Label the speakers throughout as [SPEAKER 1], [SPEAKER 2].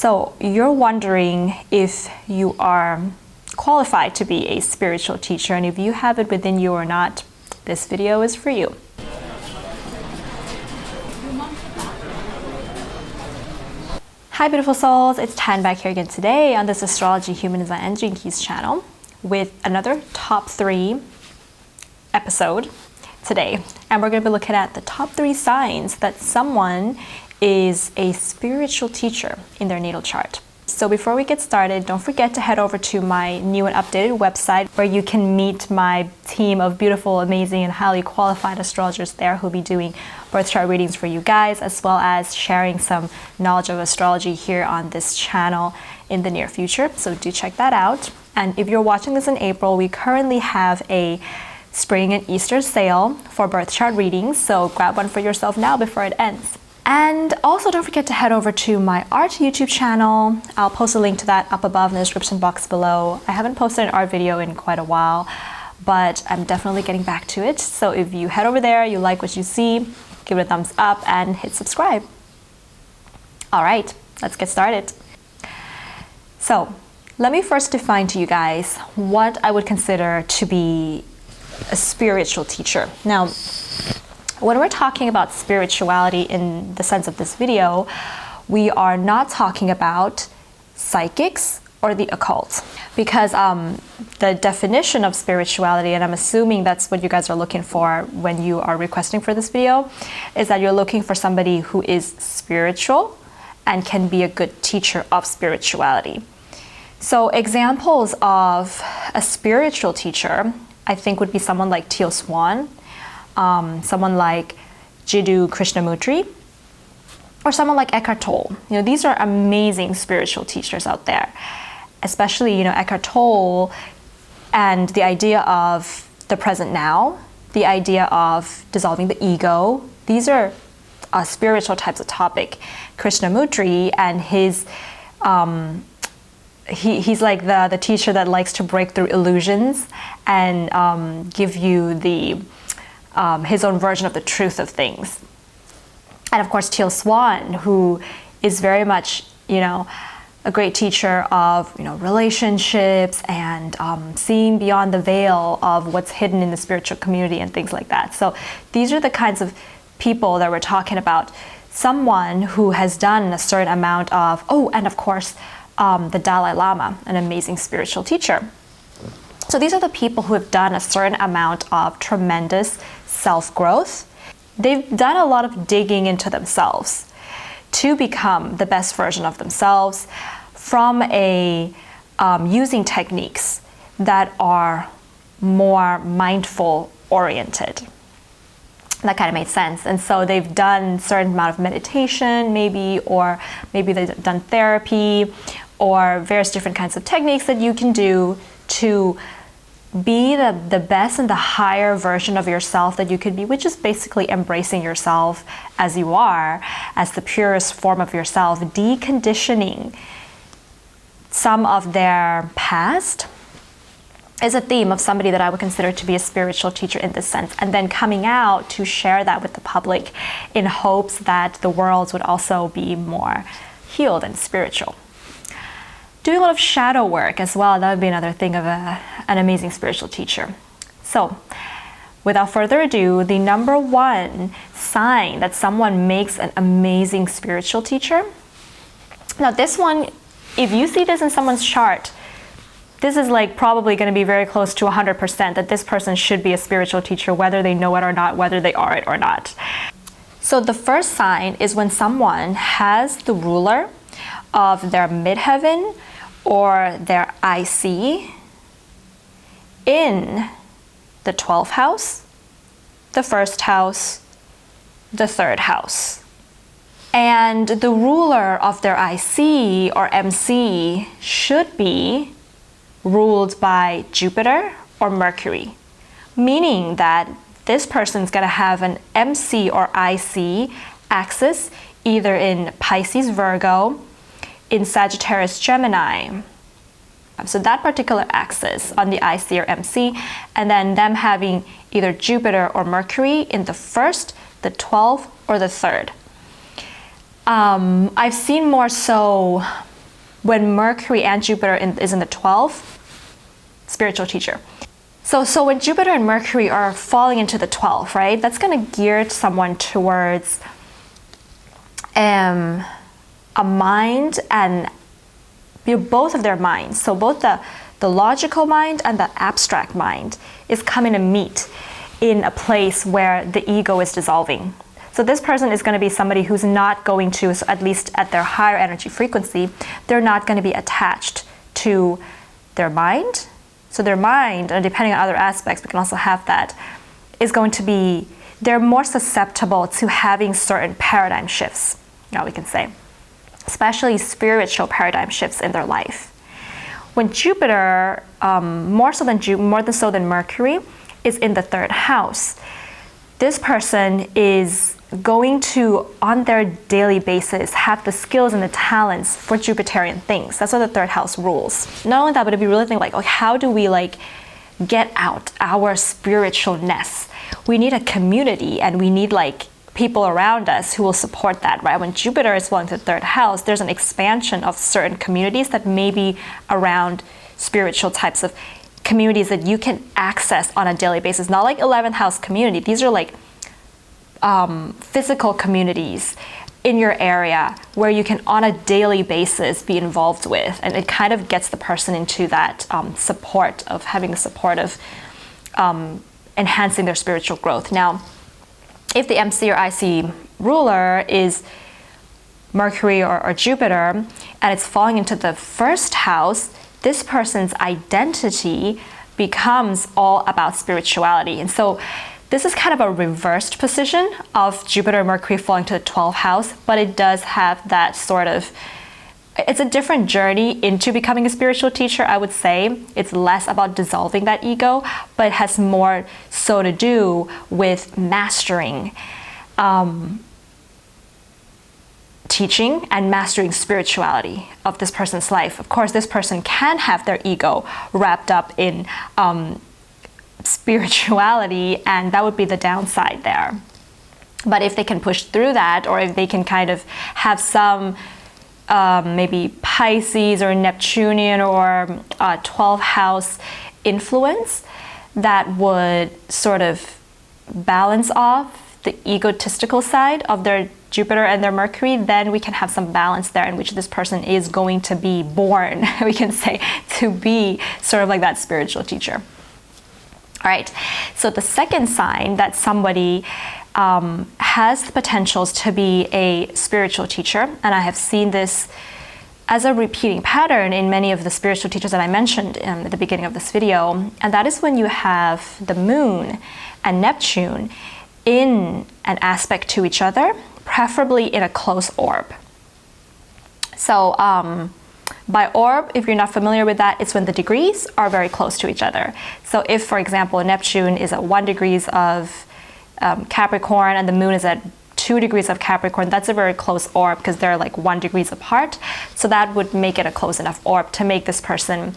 [SPEAKER 1] So you're wondering if you are qualified to be a spiritual teacher, and if you have it within you or not, this video is for you. Hi beautiful souls, it's Tan back here again today on this Astrology, Human Design and Gene Keys channel with another top 3 episode today. And we're going to be looking at the top 3 signs that someone is a spiritual teacher in their natal chart. So before we get started, don't forget to head over to my new and updated website where you can meet my team of beautiful, amazing, and highly qualified astrologers there who'll be doing birth chart readings for you guys, as well as sharing some knowledge of astrology here on this channel in the near future. So do check that out. And if you're watching this in April, we currently have a spring and Easter sale for birth chart readings, so grab one for yourself now before it ends. And also don't forget to head over to my art YouTube channel. I'll post a link to that up above in the description box below. I haven't posted an art video in quite a while, but I'm definitely getting back to it. So if you head over there, you like what you see, give it a thumbs up and hit subscribe. All right, let's get started. So let me first define to you guys what I would consider to be a spiritual teacher. Now, when we're talking about spirituality in the sense of this video, we are not talking about psychics or the occult, because the definition of spirituality, and I'm assuming that's what you guys are looking for when you are requesting for this video, is that you're looking for somebody who is spiritual and can be a good teacher of spirituality. So examples of a spiritual teacher, I think, would be someone like Teal Swan, someone like Jiddu Krishnamurti, or someone like Eckhart Tolle. You know, these are amazing spiritual teachers out there, especially, you know, Eckhart Tolle and the idea of the present now, the idea of dissolving the ego. These are spiritual types of topic. Krishnamurti and his he's like the teacher that likes to break through illusions and give you the his own version of the truth of things. And of course, Teal Swan, who is very much, you know, a great teacher of, you know, relationships and seeing beyond the veil of what's hidden in the spiritual community and things like that. So these are the kinds of people that we're talking about. Someone who has done a certain amount of, and of course, the Dalai Lama, an amazing spiritual teacher. So these are the people who have done a certain amount of tremendous self-growth. They've done a lot of digging into themselves to become the best version of themselves from using techniques that are more mindful oriented. That kind of made sense. And so they've done a certain amount of meditation maybe, or maybe they've done therapy or various different kinds of techniques that you can do to be the best and the higher version of yourself that you could be, which is basically embracing yourself as you are, as the purest form of yourself, deconditioning some of their past is a theme of somebody that I would consider to be a spiritual teacher in this sense, and then coming out to share that with the public in hopes that the world would also be more healed and spiritual. Doing a lot of shadow work as well, that would be another thing of an amazing spiritual teacher. So, without further ado, the number 1 sign that someone makes an amazing spiritual teacher. Now this one, if you see this in someone's chart, this is like probably going to be very close to 100% that this person should be a spiritual teacher, whether they know it or not, whether they are it or not. So the first sign is when someone has the ruler of their midheaven or their IC in the 12th house, the 1st house, the 3rd house. And the ruler of their IC or MC should be ruled by Jupiter or Mercury, meaning that this person's going to have an MC or IC axis either in Pisces, Virgo, in Sagittarius, Gemini. So that particular axis on the IC or MC, and then them having either Jupiter or Mercury in the 1st, the 12th, or the 3rd. I've seen more so when Mercury and Jupiter is in the 12th, spiritual teacher. So when Jupiter and Mercury are falling into the 12th, right, that's going to gear someone towards a mind and both of their minds. So both the logical mind and the abstract mind is coming to meet in a place where the ego is dissolving. So this person is going to be somebody who's not going to, so at least at their higher energy frequency, they're not going to be attached to their mind. So their mind, and depending on other aspects, we can also have that, is going to be, they're more susceptible to having certain paradigm shifts, we can say, especially spiritual paradigm shifts in their life. When Jupiter, more so than Mercury, is in the 3rd house, this person is going to, on their daily basis, have the skills and the talents for Jupiterian things. That's what the 3rd house rules. Not only that, but if you really think how do we get out our spiritualness? We need a community, and we need people around us who will support that, right? When Jupiter is falling to the 3rd house, there's an expansion of certain communities that may be around spiritual types of communities that you can access on a daily basis. Not like 11th house community. These are physical communities in your area where you can on a daily basis be involved with, and it kind of gets the person into that support of having the support of enhancing their spiritual growth. Now, if the MC or IC ruler is Mercury or Jupiter and it's falling into the 1st house, this person's identity becomes all about spirituality. And so this is kind of a reversed position of Jupiter and Mercury falling to the 12th house, but it does have that sort of, it's a different journey into becoming a spiritual teacher, I would say. It's less about dissolving that ego, but it has more so to do with mastering teaching and mastering spirituality of this person's life. Of course, this person can have their ego wrapped up in spirituality, and that would be the downside there. But if they can push through that, or if they can kind of have some maybe Pisces or Neptunian or 12th house influence that would sort of balance off the egotistical side of their Jupiter and their Mercury, then we can have some balance there in which this person is going to be born, we can say, to be sort of like that spiritual teacher. All right, so the second sign that somebody has the potentials to be a spiritual teacher, and I have seen this as a repeating pattern in many of the spiritual teachers that I mentioned at the beginning of this video, and that is when you have the moon and Neptune in an aspect to each other, preferably in a close orb. So by orb, if you're not familiar with that, it's when the degrees are very close to each other. So if, for example, Neptune is at 1 degrees of Capricorn and the moon is at 2 degrees of Capricorn, that's a very close orb because they're 1 degree apart. So that would make it a close enough orb to make this person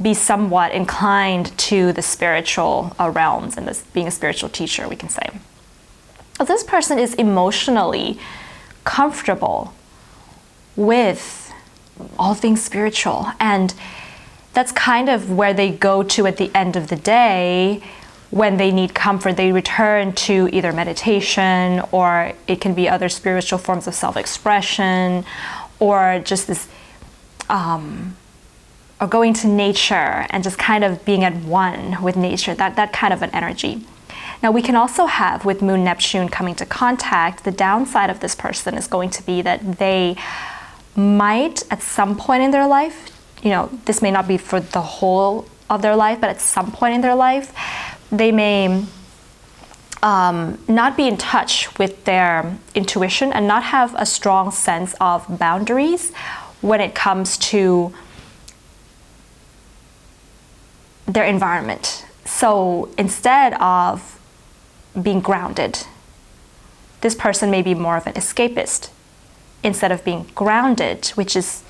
[SPEAKER 1] be somewhat inclined to the spiritual realms and this being a spiritual teacher, we can say. If this person is emotionally comfortable with all things spiritual, and that's kind of where they go to at the end of the day when they need comfort. They return to either meditation, or it can be other spiritual forms of self-expression, or just this or going to nature and just kind of being at one with nature, that kind of an energy. Now we can also have, with Moon Neptune coming to contact, the downside of this person is going to be that they might at some point in their life, this may not be for the whole of their life, but at some point in their life, they may not be in touch with their intuition and not have a strong sense of boundaries when it comes to their environment. So instead of being grounded, this person may be more of an escapist instead of being grounded, which is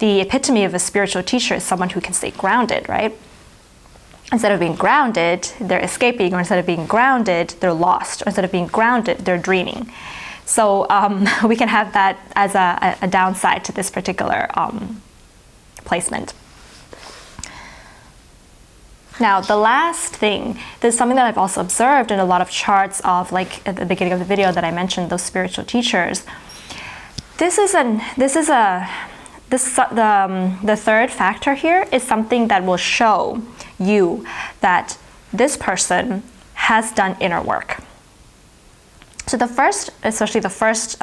[SPEAKER 1] the epitome of a spiritual teacher, is someone who can stay grounded, right? Instead of being grounded, they're escaping, or instead of being grounded, they're lost, or instead of being grounded, they're dreaming. So we can have that as a downside to this particular placement. Now, the last thing, there's something that I've also observed in a lot of charts of, like at the beginning of the video that I mentioned, those spiritual teachers. The third factor here is something that will show you that this person has done inner work. So especially the first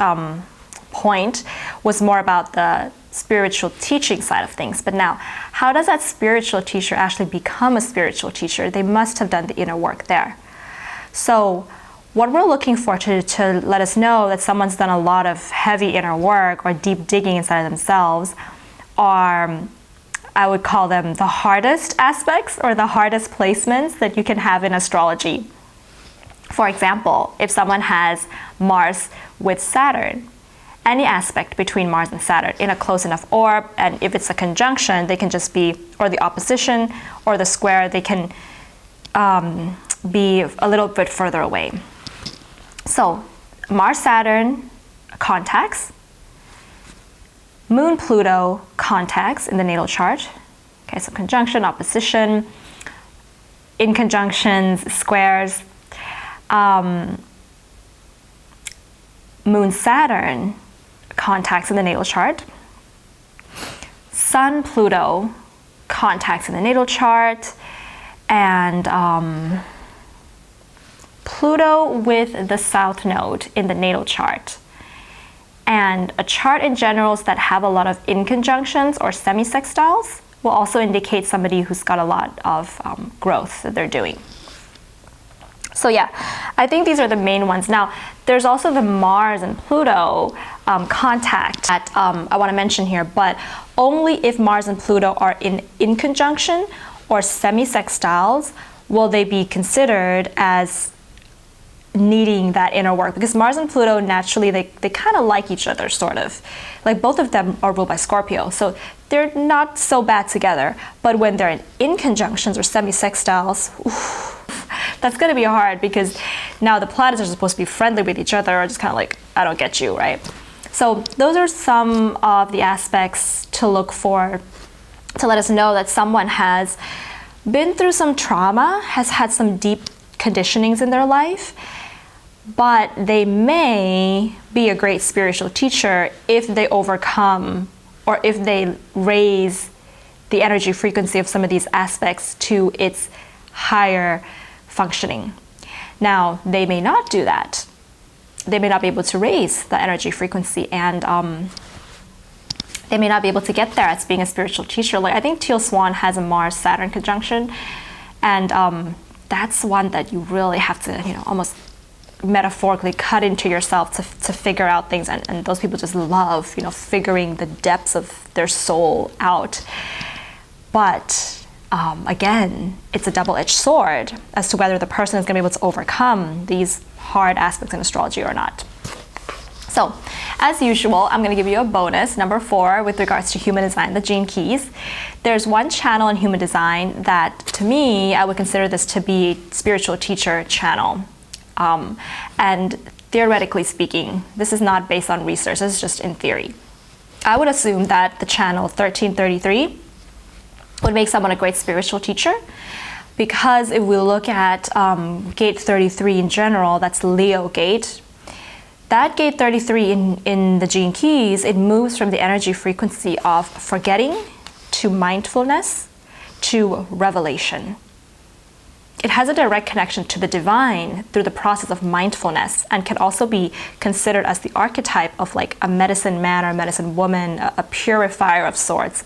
[SPEAKER 1] point was more about the spiritual teaching side of things. But now, how does that spiritual teacher actually become a spiritual teacher? They must have done the inner work there. So what we're looking for to let us know that someone's done a lot of heavy inner work or deep digging inside of themselves are, I would call them the hardest aspects or the hardest placements that you can have in astrology. For example, if someone has Mars with Saturn, any aspect between Mars and Saturn in a close enough orb, and if it's a conjunction, they can just be, or the opposition, or the square, they can be a little bit further away. So, Mars-Saturn contacts, Moon-Pluto contacts in the natal chart. Okay, so conjunction, opposition, in conjunctions, squares. Moon-Saturn contacts in the natal chart. Sun-Pluto contacts in the natal chart. And Pluto with the South Node in the natal chart. And a chart in generals that have a lot of inconjunctions or semi-sextiles will also indicate somebody who's got a lot of growth that they're doing. So yeah, I think these are the main ones. Now, there's also the Mars and Pluto contact that I want to mention here, but only if Mars and Pluto are in conjunction or semi-sextiles will they be considered as needing that inner work, because Mars and Pluto naturally they kind of like each other, sort of. Like both of them are ruled by Scorpio, so they're not so bad together. But when they're in conjunctions or semi-sextiles, that's going to be hard, because now the planets are supposed to be friendly with each other, or just kind of like, I don't get you, right? So those are some of the aspects to look for to let us know that someone has been through some trauma, has had some deep conditionings in their life, but they may be a great spiritual teacher if they overcome or if they raise the energy frequency of some of these aspects to its higher functioning. Now, they may not do that. They may not be able to raise the energy frequency, and they may not be able to get there as being a spiritual teacher. Like I think Teal Swan has a Mars-Saturn conjunction, and that's one that you really have to, almost metaphorically cut into yourself to figure out things. And those people just love, figuring the depths of their soul out. But again, it's a double-edged sword as to whether the person is going to be able to overcome these hard aspects in astrology or not. So, as usual, I'm going to give you a bonus, number 4, with regards to human design, the gene keys. There's one channel in human design that, to me, I would consider this to be a spiritual teacher channel. And theoretically speaking, this is not based on research, this is just in theory. I would assume that the channel 1333 would make someone a great spiritual teacher, because if we look at gate 33 in general, that's Leo gate. That gate 33 in the gene keys, it moves from the energy frequency of forgetting to mindfulness to revelation. It has a direct connection to the divine through the process of mindfulness, and can also be considered as the archetype of like a medicine man or medicine woman, a purifier of sorts.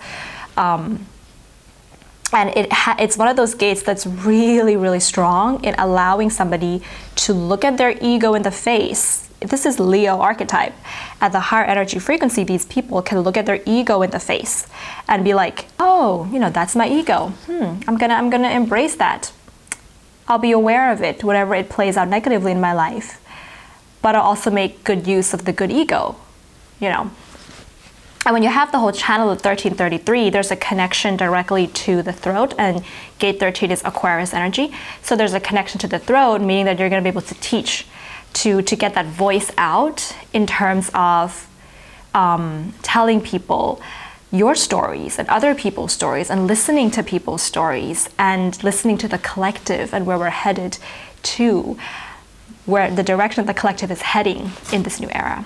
[SPEAKER 1] And it's one of those gates that's really, really strong in allowing somebody to look at their ego in the face. This is Leo archetype. At the higher energy frequency, these people can look at their ego in the face and be like, oh, that's my ego. I'm gonna embrace that. I'll be aware of it whenever it plays out negatively in my life. But I'll also make good use of the good ego, And when you have the whole channel of 1333, there's a connection directly to the throat, and gate 13 is Aquarius energy. So there's a connection to the throat, meaning that you're going to be able to teach to get that voice out in terms of telling people your stories and other people's stories, and listening to people's stories, and listening to the collective and where we're headed to, where the direction the collective is heading in this new era.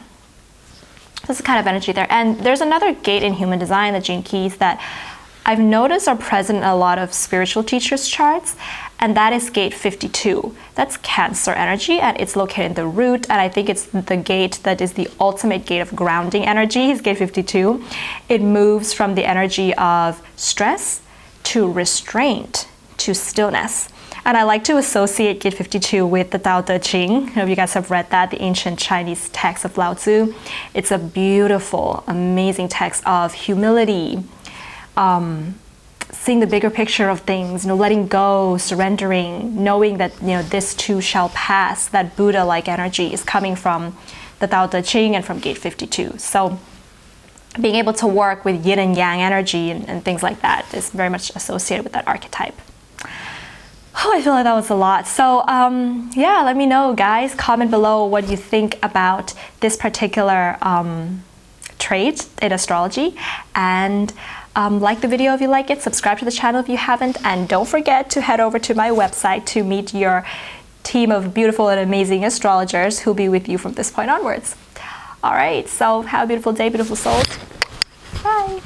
[SPEAKER 1] That's the kind of energy there. And there's another gate in human design, the Gene Keys, that I've noticed are present in a lot of spiritual teachers' charts, and that is gate 52. That's Cancer energy, and it's located in the root, and I think it's the gate that is the ultimate gate of grounding energy, is gate 52. It moves from the energy of stress to restraint to stillness. And I like to associate gate 52 with the Tao Te Ching. I don't know if you guys have read that, the ancient Chinese text of Lao Tzu. It's a beautiful, amazing text of humility, seeing the bigger picture of things, letting go, surrendering, knowing that this too shall pass. That Buddha-like energy is coming from the Tao Te Ching and from gate 52. So being able to work with yin and yang energy and things like that is very much associated with that archetype. Oh, I feel like that was a lot. So yeah, let me know, guys. Comment below what you think about this particular trait in astrology, and like the video if you like it, subscribe to the channel if you haven't, and don't forget to head over to my website to meet your team of beautiful and amazing astrologers who'll be with you from this point onwards. All right, so have a beautiful day, beautiful souls. Bye.